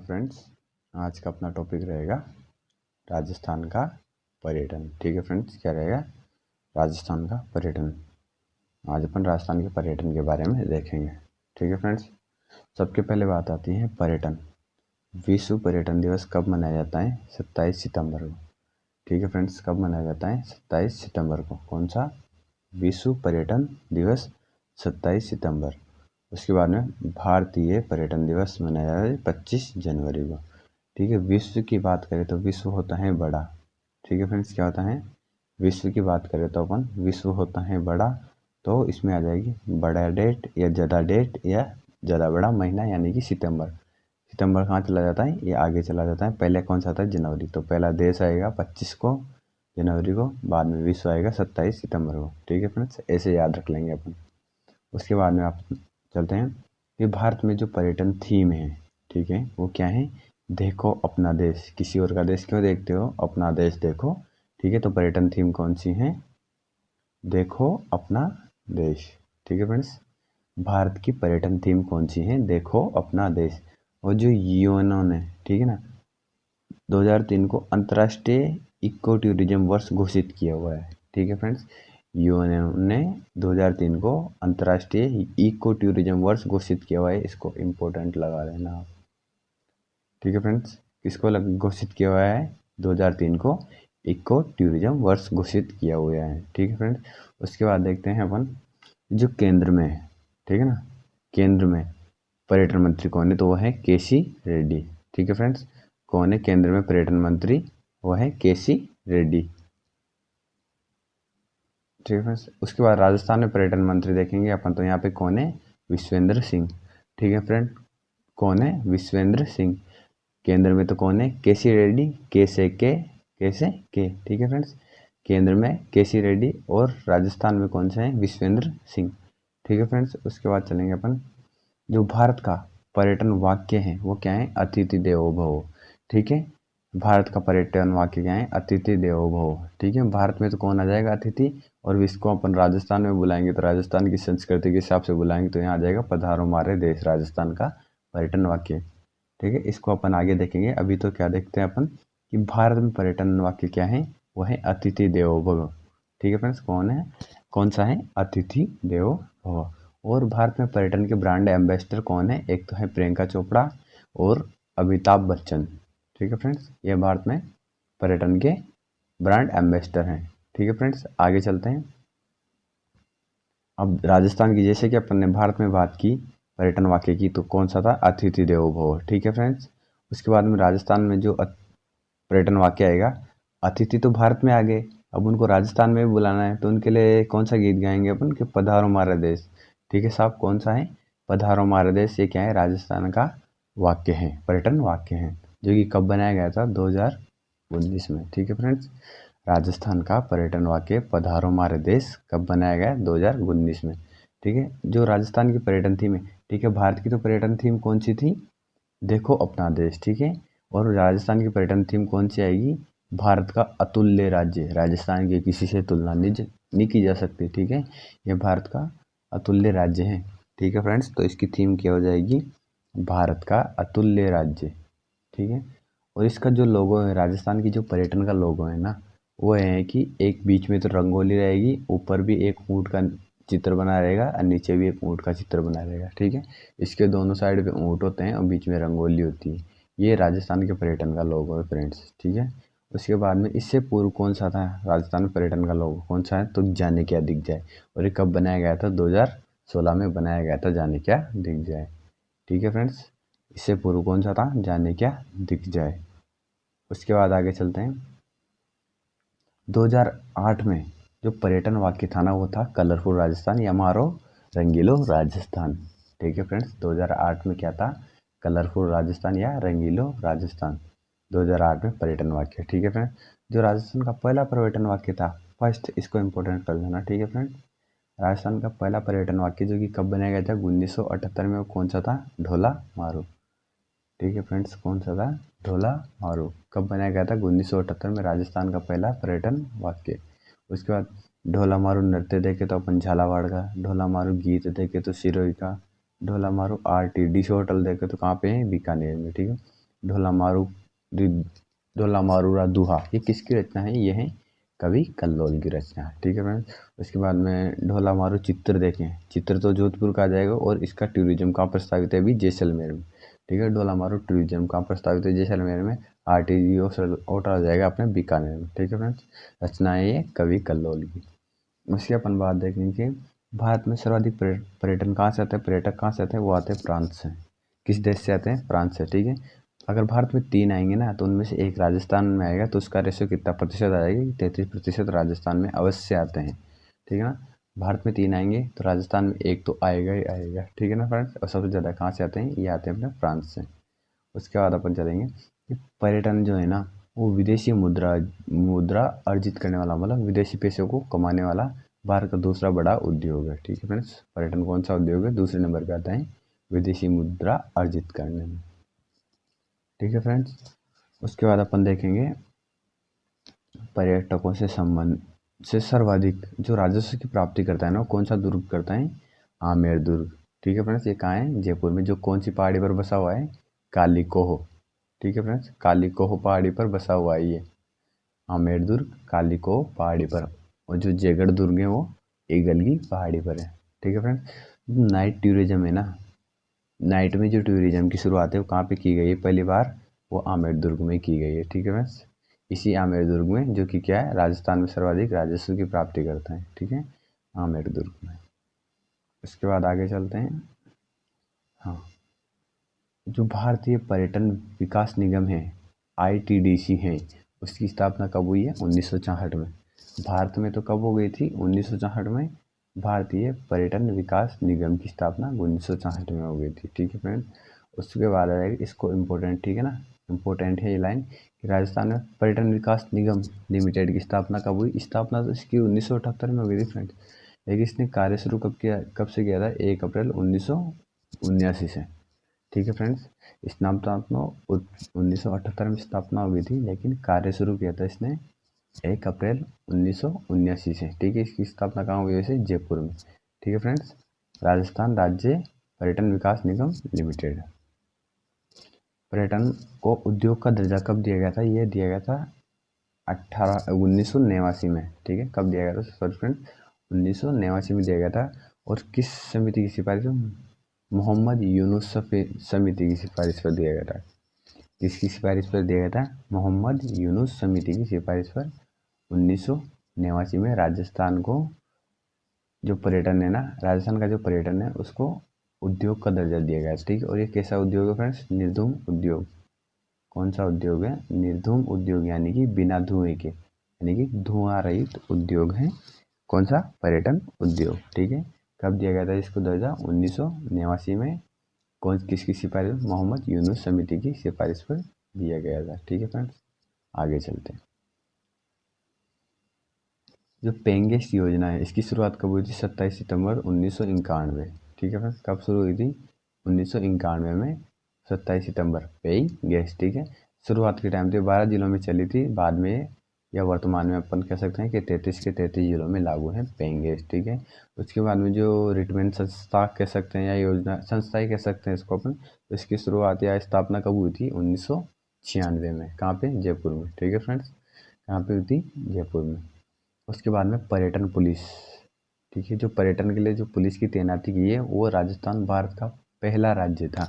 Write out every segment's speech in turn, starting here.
Friends, आज का अपना टॉपिक रहेगा राजस्थान का पर्यटन। ठीक है फ्रेंड्स, क्या रहेगा? राजस्थान का पर्यटन। आज अपन राजस्थान के पर्यटन के बारे में देखेंगे। ठीक है फ्रेंड्स, सबके पहले बात आती है पर्यटन। विश्व पर्यटन दिवस कब मनाया जाता है? 27 सितंबर को। ठीक है फ्रेंड्स, कब मनाया जाता है? 27 सितंबर को। कौन सा? विश्व पर्यटन दिवस 27 सितंबर। उसके बाद में भारतीय पर्यटन दिवस मनाया जाता है 25 जनवरी को। ठीक है, विश्व की बात करें तो विश्व होता है बड़ा। ठीक है फ्रेंड्स, क्या होता है? विश्व की बात करें तो अपन विश्व होता है बड़ा, तो इसमें आ जाएगी बड़ा डेट या ज़्यादा बड़ा महीना, यानी कि सितंबर। सितंबर कहाँ चला जाता है? ये आगे चला जाता है। पहले कौन सा आता है? जनवरी। तो पहला देश आएगा 25 को जनवरी को, बाद में विश्व आएगा 27 सितंबर को। ठीक है फ्रेंड्स, ऐसे याद रख लेंगे अपन। उसके बाद में आप चलते हैं कि भारत में जो पर्यटन थीम है, ठीक है, वो क्या है? देखो अपना देश। किसी और का देश क्यों देखते हो? अपना देश देखो। ठीक है, तो पर्यटन थीम कौन सी है? देखो अपना देश। ठीक है फ्रेंड्स, भारत की पर्यटन थीम कौन सी है? देखो अपना देश। और जो यूएनओ ने, ठीक है ना, 2003 को अंतर्राष्ट्रीय इको टूरिज्म वर्ष घोषित किया हुआ है। ठीक है फ्रेंड्स, यूएनओ ने 2003 को अंतर्राष्ट्रीय इको टूरिज्म वर्ष घोषित किया हुआ है। इसको इम्पोर्टेंट लगा लेना आप। ठीक है फ्रेंड्स, किसको घोषित किया हुआ है? 2003 को इको टूरिज्म वर्ष घोषित किया हुआ है। ठीक है फ्रेंड्स, उसके बाद देखते हैं अपन जो केंद्र में है। ठीक है ना, केंद्र में पर्यटन मंत्री कौन है? तो वो है केसी रेड्डी। ठीक है फ्रेंड्स, कौन है केंद्र में पर्यटन मंत्री? वो है केसी रेड्डी। ठीक है फ्रेंड्स, उसके बाद राजस्थान में पर्यटन मंत्री देखेंगे अपन, तो यहाँ पे कौन है? विश्वेंद्र सिंह। ठीक है फ्रेंड, कौन है? विश्वेंद्र सिंह। केंद्र में तो कौन है? केसी रेड्डी। कैसे के। ठीक है फ्रेंड्स, केंद्र में केसी रेड्डी और राजस्थान में कौन से हैं? विश्वेंद्र सिंह। ठीक है फ्रेंड्स, उसके बाद चलेंगे अपन जो भारत का पर्यटन वाक्य है वो क्या है? अतिथि देवो भव। ठीक है, भारत का पर्यटन वाक्य क्या है? अतिथि देवो भव। ठीक है, भारत में तो कौन आ जाएगा? अतिथि। और इसको अपन राजस्थान में बुलाएंगे तो राजस्थान की संस्कृति के हिसाब से बुलाएंगे तो यहाँ आ जाएगा पधारो हमारे देश। राजस्थान का पर्यटन वाक्य। ठीक है, इसको अपन आगे देखेंगे। अभी तो क्या देखते हैं अपन कि भारत में पर्यटन वाक्य क्या है? वो है अतिथि देवो भव। ठीक है फ्रेंड्स, कौन है? कौन सा है? अतिथि देवो भव। और भारत में पर्यटन के ब्रांड एम्बेसडर कौन है? एक तो है प्रियंका चोपड़ा और अमिताभ बच्चन। ठीक है फ्रेंड्स, ये भारत में पर्यटन के ब्रांड एम्बेसडर हैं। ठीक है फ्रेंड्स, आगे चलते हैं। अब राजस्थान की, जैसे कि अपन ने भारत में बात की पर्यटन वाक्य की, तो कौन सा था? अतिथि देवो भव। ठीक है फ्रेंड्स, उसके बाद में राजस्थान में जो पर्यटन वाक्य आएगा, अतिथि तो भारत में आ गए, अब उनको राजस्थान में भी बुलाना है, तो उनके लिए कौन सा गीत गाएंगे अपन कि पधारो हमारा देश। ठीक है साहब, कौन सा है? पधारो हमारा देश। ये क्या है? राजस्थान का वाक्य है, पर्यटन वाक्य है, जो कि कब बनाया गया था? 2019 में। ठीक है फ्रेंड्स, राजस्थान का पर्यटन वाक्य पधारो हमारे देश कब बनाया गया? 2019 में। ठीक है, जो राजस्थान की पर्यटन थीम है, ठीक है, भारत की तो पर्यटन थीम कौन सी थी? देखो अपना देश। ठीक है, और राजस्थान की पर्यटन थीम कौन सी आएगी? भारत का अतुल्य राज्य। राजस्थान की किसी से तुलना नहीं की जा सकती। ठीक है, ये भारत का अतुल्य राज्य है। ठीक है फ्रेंड्स, तो इसकी थीम क्या हो जाएगी? भारत का अतुल्य राज्य। ठीक है, और इसका जो लोगो है, राजस्थान की जो पर्यटन का लोगो है ना, वो है कि एक बीच में तो रंगोली रहेगी, ऊपर भी एक ऊँट का चित्र बना रहेगा और नीचे भी एक ऊँट का चित्र बना रहेगा। ठीक है, इसके दोनों साइड पे ऊँट होते हैं और बीच में रंगोली होती है। ये राजस्थान के पर्यटन का लोगो है फ्रेंड्स। ठीक है, उसके बाद में इससे पूर्व कौन सा था राजस्थान में पर्यटन का लोगो? कौन सा है? तो जाने क्या दिख जाए। और ये कब बनाया गया था? 2016 में बनाया गया था, जाने क्या दिख जाए। ठीक है फ्रेंड्स, इससे पूर्व कौन सा था? जाने क्या दिख जाए। उसके बाद आगे चलते हैं। 2008 में जो पर्यटन वाक्य था ना, वो था कलरफुल राजस्थान या मारो रंगीलो राजस्थान। ठीक है फ्रेंड्स, 2008 में क्या था? कलरफुल राजस्थान या रंगीलो राजस्थान। 2008 में पर्यटन वाक्य। ठीक है फ्रेंड, जो राजस्थान का पहला पर्यटन वाक्य था, फर्स्ट, इसको इम्पोर्टेंट कर लेना। ठीक है फ्रेंड, राजस्थान का पहला पर्यटन वाक्य जो कि कब बनाया गया था? 1978 में। वो कौन सा था? ढोला मारू। ठीक है फ्रेंड्स, कौन सा था? ढोला मारू। कब बनाया गया था? 1978 में। राजस्थान का पहला पर्यटन वाक्य। उसके बाद ढोला मारू नृत्य देखे तो अपन झालावाड़ का, ढोला मारू गीत देखे तो सिरोही का, ढोला मारू आरटी डिश होटल देखे तो कहाँ पे है? बीकानेर में। ठीक है, ढोलामारू ढोलामारूरा दुहा, ये किसकी रचना है? ये है कवि कल्लोल की रचना है। ठीक है फ्रेंड्स। उसके बाद में ढोलामारू चित्र देखें, चित्र तो जोधपुर का आ जाएगा और इसका टूरिज्म कहाँ प्रस्तावित है? अभी जैसलमेर में। ठीक है, ढोलामारू टूरिज्म कहाँ प्रस्तावित है? जैसलमेर में। आरटीजीएस होटल आ जाएगा अपने बीकानेर में। ठीक है फ्रेंड्स, रचना है ये कवि कल्लोल की। उसकी अपन बात देखेंगे, भारत में सर्वाधिक पर्यटन कहाँ से आते हैं? पर्यटक कहाँ से आते हैं? वो आते हैं फ्रांस से। किस देश से आते हैं? फ्रांस से। ठीक है, अगर भारत में 3 आएंगे ना तो उनमें से एक राजस्थान में आएगा, तो उसका रेशियो कितना प्रतिशत आ जाएगी? 33% राजस्थान में अवश्य आते हैं। ठीक है ना, भारत में 3 आएंगे तो राजस्थान में एक तो आएगा ही आएगा। ठीक है ना फ्रेंड्स, और सबसे ज़्यादा कहाँ से आते हैं? ये आते हैं अपने फ्रांस से। उसके बाद अपन चलेंगे कि पर्यटन जो है ना वो विदेशी मुद्रा अर्जित करने वाला, मतलब विदेशी पैसों को कमाने वाला भारत का दूसरा बड़ा उद्योग है। ठीक है फ्रेंड्स, पर्यटन कौन सा उद्योग है? दूसरे नंबर पे आता है विदेशी मुद्रा अर्जित करने में। ठीक है फ्रेंड्स, उसके बाद अपन देखेंगे पर्यटकों से संबंध से सर्वाधिक जो राजस्व की प्राप्ति करता है ना वो कौन सा दुर्ग करता है? आमेर दुर्ग। ठीक है फ्रेंड्स, ये कहाँ है? जयपुर में। जो कौन सी पहाड़ी पर बसा हुआ है? कालीकोह। ठीक है फ्रेंड्स, कालीकोह पहाड़ी पर बसा हुआ है ये आमेर दुर्ग, कालीकोह पहाड़ी पर। और जो जयगढ़ दुर्ग है वो ईगल की पहाड़ी पर है। ठीक है फ्रेंड्स, नाइट टूरिज्म है ना, नाइट में जो टूरिज्म की शुरुआत है वो कहाँ पे की गई है पहली बार? वो आमेर दुर्ग में की गई है। ठीक है फ्रेंड्स, इसी आमेर दुर्ग में, जो कि क्या है? राजस्थान में सर्वाधिक राजस्व की प्राप्ति करता है। ठीक है, आमेर दुर्ग में। उसके बाद आगे चलते हैं। हाँ, जो भारतीय पर्यटन विकास निगम है, आईटीडीसी है, उसकी स्थापना कब हुई है? 1964 में। भारत में तो कब हो गई थी? 1964 में। भारतीय पर्यटन विकास निगम की स्थापना 1964 में हो गई थी। ठीक है फ्रेंड, उसके बाद आएगा इसको इम्पोर्टेंट। ठीक है ना, इम्पोर्टेंट है ये लाइन कि राजस्थान में पर्यटन विकास निगम लिमिटेड की स्थापना कब हुई? स्थापना तो इसकी 1978 में हो गई थी फ्रेंड, लेकिन इसने कार्य शुरू कब किया, कब से किया था? 1 अप्रैल 1979 से। ठीक है फ्रेंड्स, स्थापना 1978 में स्थापना हुई थी, लेकिन कार्य शुरू किया था इसने 1 अप्रैल 1979 से। ठीक है, इसकी स्थापना कहाँ हुई? वैसे जयपुर में। ठीक है फ्रेंड्स, राजस्थान राज्य पर्यटन विकास निगम लिमिटेड। पर्यटन को उद्योग का दर्जा कब दिया गया था? ये दिया गया था 1989 में। ठीक है, कब दिया गया था? सॉरी फ्रेंड, 1989 में दिया गया था। और किस समिति की सिफारिश? मोहम्मद यूनुस समिति की सिफारिश पर दिया गया था। किसकी सिफारिश पर दिया गया था? मोहम्मद यूनुस समिति की सिफारिश पर 1989 में राजस्थान को जो पर्यटन है ना, राजस्थान का जो पर्यटन है उसको उद्योग का दर्जा दिया गया है। ठीक है, और ये कैसा उद्योग है फ्रेंड्स? निर्धूम उद्योग। कौन सा उद्योग है? निर्धूम उद्योग, यानी कि बिना धुएं के, यानी कि धुआं रहित उद्योग है। कौन सा? पर्यटन उद्योग। ठीक है, कब दिया गया था इसको दर्जा? 1989 में। कौन, किसकी सिफारिश? मोहम्मद यूनुस समिति की सिफारिश पर दिया गया था। ठीक है फ्रेंड्स, आगे चलते हैं। जो पेंगेस्ट योजना है इसकी शुरुआत कब हुई थी? 27 सितंबर 1991। ठीक है फ्रेंड्स, कब शुरू हुई थी? 1991 में 27 सितंबर। पेंगेस्ट। ठीक है, शुरुआत के टाइम पे 12 जिलों में चली थी, बाद में या वर्तमान में अपन कह सकते हैं कि 33 के 33 जिलों में लागू है पेंगेस्ट। ठीक है, उसके बाद में जो रिटमेंट संस्था कह सकते हैं या योजना संस्था ही कह सकते हैं इसको अपन, तो इसकी शुरुआत या स्थापना कब हुई थी? 1996 में। कहाँ पे? जयपुर में। ठीक है फ्रेंड्स, कहाँ पे हुई थी? जयपुर में। उसके बाद में पर्यटन पुलिस। ठीक है, जो पर्यटन के लिए जो पुलिस की तैनाती की है वो राजस्थान भारत का पहला राज्य था।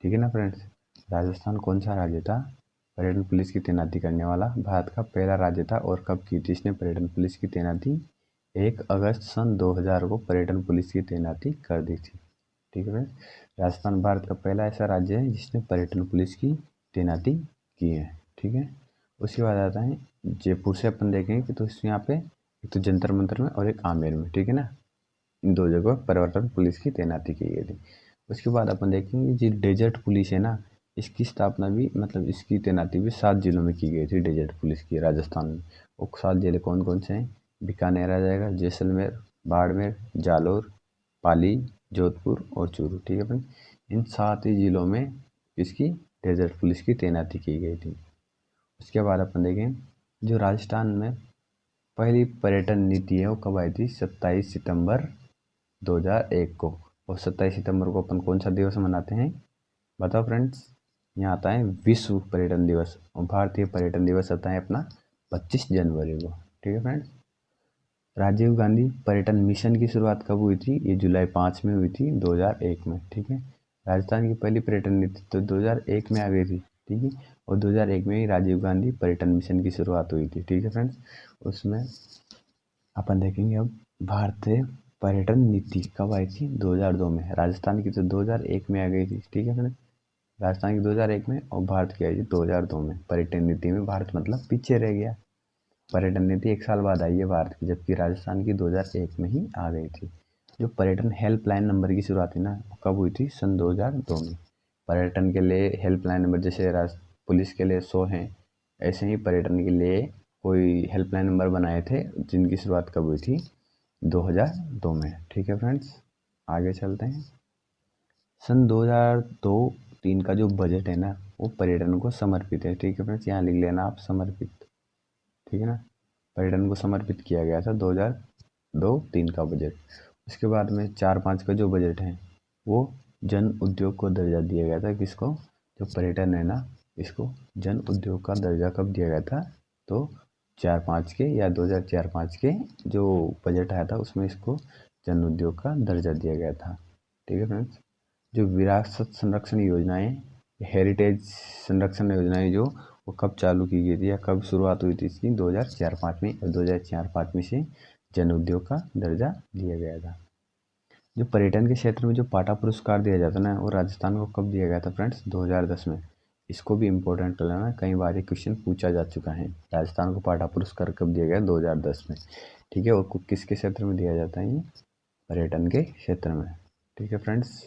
ठीक है ना फ्रेंड्स, राजस्थान कौन सा राज्य था? पर्यटन पुलिस की तैनाती करने वाला भारत का पहला राज्य था। और कब की थी इसने पर्यटन पुलिस की तैनाती? 1 अगस्त सन 2000 को पर्यटन पुलिस की तैनाती कर दी थी। ठीक है फ्रेंड्स, राजस्थान भारत का पहला ऐसा राज्य है जिसने पर्यटन पुलिस की तैनाती की है। ठीक है, उसके बाद आता है जयपुर से अपन देखेंगे कि तो यहाँ पे एक तो जंतर मंतर में और एक आमेर में। ठीक है ना, इन दो जगह पर्यटन पुलिस की तैनाती की गई थी। उसके बाद अपन देखेंगे जो डेजर्ट पुलिस है ना, इसकी स्थापना भी, मतलब इसकी तैनाती भी 7 जिलों में की गई थी डेजर्ट पुलिस की राजस्थान में। वो 7 जिले कौन कौन से हैं? बीकानेर आ जाएगा, जैसलमेर, बाड़मेर, जालोर, पाली, जोधपुर और चूरू। ठीक है फ्रेंड, इन 7 ही जिलों में इसकी डेजर्ट पुलिस की तैनाती की गई थी। उसके बाद अपन देखें जो राजस्थान में पहली पर्यटन नीति है वो कब आई थी? 27 सितंबर 2001 को। और 27 सितंबर को अपन कौन सा दिवस मनाते हैं? बताओ फ्रेंड्स। यहाँ आता है विश्व पर्यटन दिवस, और भारतीय पर्यटन दिवस आता है अपना 25 जनवरी को। ठीक है फ्रेंड्स। राजीव गांधी पर्यटन मिशन की शुरुआत कब हुई थी? ये जुलाई 5 में हुई थी 2001 में। ठीक है। राजस्थान की पहली पर्यटन नीति तो 2001 में आ गई थी। ठीक है। और 2001 में ही राजीव गांधी पर्यटन मिशन की शुरुआत हुई थी। ठीक है फ्रेंड्स। उसमें अपन देखेंगे अब भारतीय पर्यटन नीति कब आई थी? 2002 में। राजस्थान की तो 2001 में आ गई थी। ठीक है फ्रेंड्स। राजस्थान की 2001 में और भारत की आई थी 2002 में। पर्यटन नीति में भारत मतलब पीछे रह गया। पर्यटन नीति 1 साल बाद आई है भारत की, जबकि राजस्थान की 2001 में ही आ गई थी। जो पर्यटन हेल्पलाइन नंबर की शुरुआत है ना, कब हुई थी? सन 2002 में। पर्यटन के लिए हेल्पलाइन नंबर जैसे पुलिस के लिए 100 हैं, ऐसे ही पर्यटन के लिए कोई हेल्पलाइन नंबर बनाए थे, जिनकी शुरुआत कब हुई थी? 2002 में। ठीक है फ्रेंड्स। आगे चलते हैं। सन 2002-3 का जो बजट है ना, वो पर्यटन को समर्पित है। ठीक है फ्रेंड्स। यहाँ लिख लेना आप समर्पित। ठीक है ना। पर्यटन को समर्पित किया गया था 2002-3 का बजट। उसके बाद में 4-5 का जो बजट है वो जन उद्योग को दर्जा दिया गया था। किसको? जो पर्यटन है ना, इसको जन उद्योग का दर्जा कब दिया गया था? तो 4-5 के या 2004-5 के जो बजट आया था उसमें इसको जन उद्योग का दर्जा दिया गया था। ठीक है फ्रेंड्स। जो विरासत संरक्षण योजनाएं, हेरिटेज संरक्षण योजनाएं जो वो कब चालू की गई थी या कब शुरुआत हुई थी इसकी? 2004-5 में। और 2004-5 में से जन उद्योग का दर्जा दिया गया था। जो पर्यटन के क्षेत्र में जो पाटा पुरस्कार दिया जाता है ना, वो राजस्थान को कब दिया गया था फ्रेंड्स? 2010 में। इसको भी इम्पोर्टेंट कर लेना, कई बार ये क्वेश्चन पूछा जा चुका है। राजस्थान को पाटा पुरस्कार कब दिया गया? 2010 में। ठीक है। और किसके क्षेत्र में दिया जाता है? ये पर्यटन के क्षेत्र में। ठीक है फ्रेंड्स।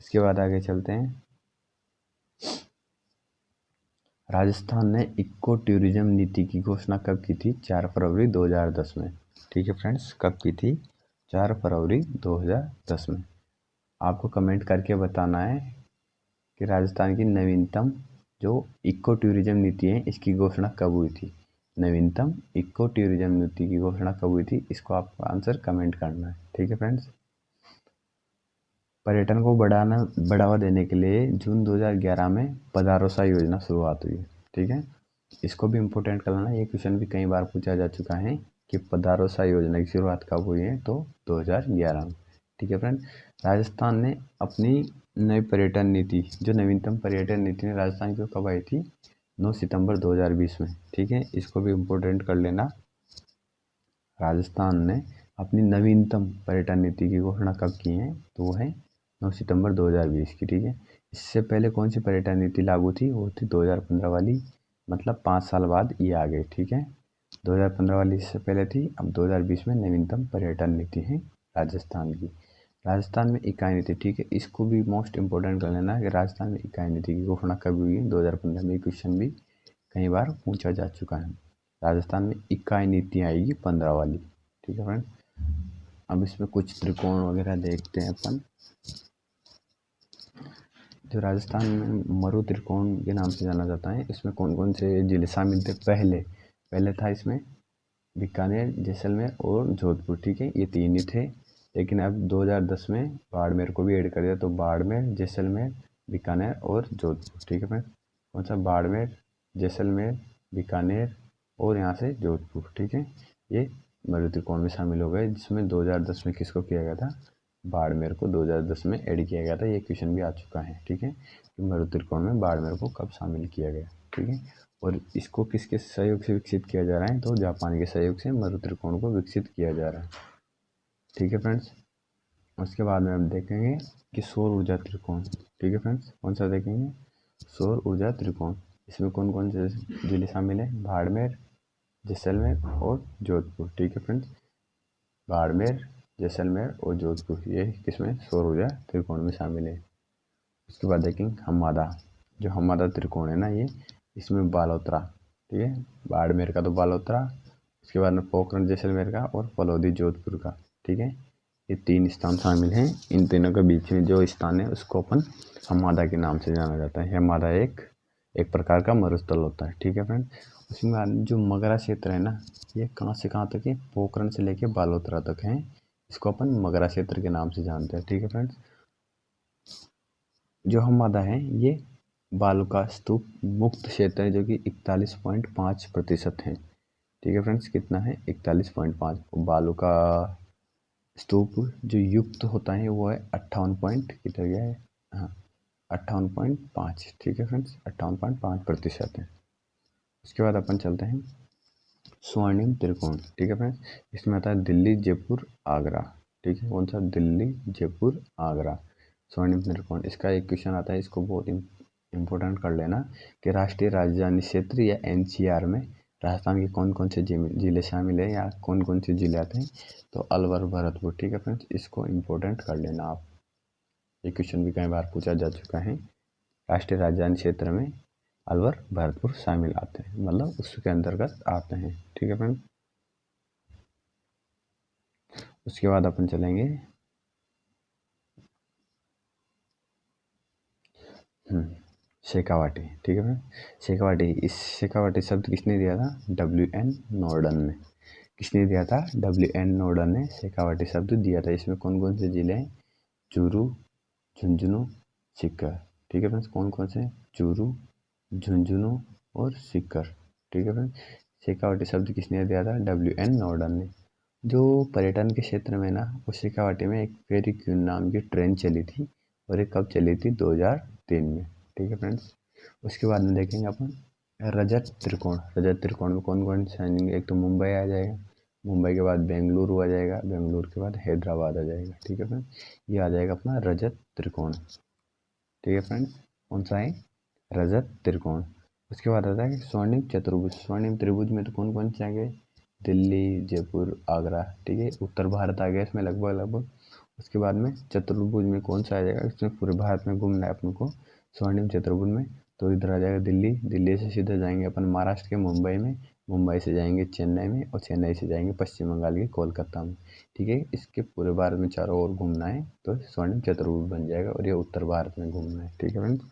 इसके बाद आगे चलते हैं। राजस्थान ने इको टूरिज्म नीति की घोषणा कब की थी? 4 फरवरी 2010 में। ठीक है फ्रेंड्स। कब की थी? 4 फरवरी 2010 में। आपको कमेंट करके बताना है कि राजस्थान की नवीनतम जो इको टूरिज्म नीति है इसकी घोषणा कब हुई थी। नवीनतम इको टूरिज्म नीति की घोषणा कब हुई थी, इसको आपको आंसर कमेंट करना है। ठीक है फ्रेंड्स। पर्यटन को बढ़ावा देने के लिए जून 2011 में पधारोसा योजना शुरुआत हुई। ठीक है। इसको भी इम्पोर्टेंट कर लेना, ये क्वेश्चन भी कई बार पूछा जा चुका है कि पधारोसा योजना की शुरुआत कब हुई है? तो 2011 में। ठीक है फ्रेंड। राजस्थान ने अपनी नई पर्यटन नीति, जो नवीनतम पर्यटन नीति ने राजस्थान की कब आई थी? 9 सितंबर 2020 में। ठीक है। इसको भी इम्पोर्टेंट कर लेना। राजस्थान ने अपनी नवीनतम पर्यटन नीति की घोषणा कब की है? तो वो है 9 सितंबर 2020 की। ठीक है। इससे पहले कौन सी पर्यटन नीति लागू थी? वो थी 2015 वाली, मतलब 5 साल बाद ये आ गई। ठीक है। 2015 वाली इससे पहले थी, अब 2020 में नवीनतम पर्यटन नीति है राजस्थान की। राजस्थान में इकाई नीति। ठीक है। इसको भी मोस्ट इम्पोर्टेंट कर लेना कि राजस्थान में इकाई नीति की घोषणा कब हुई है? 2015 में। क्वेश्चन भी कई बार पूछा जा चुका है। राजस्थान में इकाई नीति आएगी 15 वाली। ठीक है फ्रेंड। अब इसमें कुछ त्रिकोण वगैरह देखते हैं अपन। जो राजस्थान में मरु त्रिकोण के नाम से जाना जाता है, इसमें कौन कौन से जिले शामिल थे? पहले था इसमें बीकानेर, जैसलमेर और जोधपुर। ठीक है। ये 3 ही थे, लेकिन अब 2010 में बाड़मेर को भी ऐड कर दिया, तो बाड़मेर, जैसलमेर, बीकानेर और जोधपुर। ठीक है फ्रेंड। कौन सा? बाड़मेर, जैसलमेर, बीकानेर और यहाँ से जोधपुर। ठीक है। ये मरु त्रिकोण में शामिल हो गए, जिसमें 2010 में किसको किया गया था? बाड़मेर को 2010 में ऐड किया गया था। ये क्वेश्चन भी आ चुका है। ठीक है। कि मरु त्रिकोण में बाड़मेर को कब शामिल किया गया। ठीक है। और इसको किसके सहयोग से विकसित किया जा रहा है? तो जापान के सहयोग से मरु त्रिकोण को विकसित किया जा रहा है। ठीक है फ्रेंड्स। उसके बाद में हम देखेंगे कि सौर ऊर्जा त्रिकोण। ठीक है फ्रेंड्स। कौन सा देखेंगे? सौर ऊर्जा त्रिकोण। इसमें कौन कौन से जिले शामिल है? बाड़मेर, जैसलमेर और जोधपुर। ठीक है फ्रेंड्स। बाड़मेर, जैसलमेर और जोधपुर, ये किसमें? सौर ऊर्जा त्रिकोण में शामिल है। उसके बाद देखेंगे हम्मादा। जो हम्मादा त्रिकोण है ना, ये इसमें बालोतरा। ठीक है। बाड़मेर का तो बालोतरा, उसके बाद में पोखरण जैसलमेर का और फलौदी जोधपुर का। ठीक है। ये 3 स्थान शामिल हैं। इन तीनों के बीच में जो स्थान है उसको अपन हम्मादा के नाम से जाना जाता है। हम्मादा एक प्रकार का मरुस्थल होता है। ठीक है फ्रेंड। उसमें बाद जो मगरा क्षेत्र है ना, ये कहाँ से कहाँ तक है? पोखरण से लेके बालोतरा तक है। इसको अपन मगरा क्षेत्र के नाम से जानते हैं। ठीक है फ्रेंड्स। जो हम्मादा है ये बालुका स्तूप मुक्त क्षेत्र है जो कि 41.5% है। ठीक है फ्रेंड्स, कितना है 41.5। बालुका स्तूप जो युक्त होता है वो है 58 पॉइंट कितना गया है, हाँ 58.5। ठीक है फ्रेंड्स, 58.5% है। उसके बाद अपन चलते हैं स्वर्णिम त्रिकोण। ठीक है फ्रेंड्स, इसमें आता है दिल्ली जयपुर आगरा। ठीक है, कौन सा, दिल्ली जयपुर आगरा स्वर्णिम त्रिकोण। इसका एक क्वेश्चन आता है, इसको बहुत इम्पोर्टेंट कर लेना कि राष्ट्रीय राजधानी क्षेत्र या एनसीआर में राजस्थान के कौन कौन से जिले शामिल है या कौन कौन से जिले आते हैं, तो अलवर भरतपुर। ठीक है फ्रेंड्स, इसको इम्पोर्टेंट कर लेना आप, ये क्वेश्चन भी कई बार पूछा जा चुका है। राष्ट्रीय राजधानी क्षेत्र में अलवर भरतपुर शामिल आते हैं, मतलब उसके अंतर्गत आते हैं। ठीक है फ्रेंड, उसके बाद अपन चलेंगे शेखावाटी। ठीक है फ्रेंड, शेखावाटी, इस शेखावाटी शब्द किसने दिया था, WN नॉर्डन ने। किसने दिया था, WN नॉर्डन ने शेखावाटी शब्द दिया था। इसमें कौन कौन से जिले हैं, चूरू, झुंझुनू, सीकर। ठीक है फ्रेंड्स, कौन कौन से, चूरू, झुंझुनू और सीकर। ठीक है फ्रेंड्स, शेखावाटी शब्द किसने दिया था, WN नॉर्डन ने। जो पर्यटन के क्षेत्र में ना, वो शेखावाटी में एक फेरी क्वीन नाम की ट्रेन चली थी, और ये कब चली थी, 2003 में। ठीक है फ्रेंड्स, उसके बाद में देखेंगे अपन रजत त्रिकोण। रजत त्रिकोण में कौन कौन से आएंगे, एक तो मुंबई आ जाएगा, मुंबई के बाद बेंगलुरु आ जाएगा, बेंगलुरु के बाद हैदराबाद आ जाएगा। ठीक है फ्रेंड, ये आ जाएगा अपना रजत त्रिकोण। ठीक है फ्रेंड्स, कौन सा है, रजत त्रिकोण। उसके बाद आता है स्वर्णिम चतुर्भुज। स्वर्णिम त्रिभुज में तो कौन कौन से आ गए, दिल्ली जयपुर आगरा। ठीक है, उत्तर भारत आ गया इसमें लगभग लगभग। उसके बाद में चतुर्भुज में कौन सा आ जाएगा, इसमें पूरे भारत में घूमना है अपन को स्वर्णिम चतुर्भुज में, तो इधर आ जाएगा दिल्ली। दिल्ली से सीधे जाएंगे अपन महाराष्ट्र के मुंबई में, मुंबई से जाएंगे चेन्नई में, और चेन्नई से जाएंगे पश्चिम बंगाल के कोलकाता में। ठीक है, इसके पूरे भारत में चारों ओर घूमना है तो स्वर्णिम चतुर्भुज बन जाएगा, और ये उत्तर भारत में घूमना है। ठीक है फ्रेंड्स,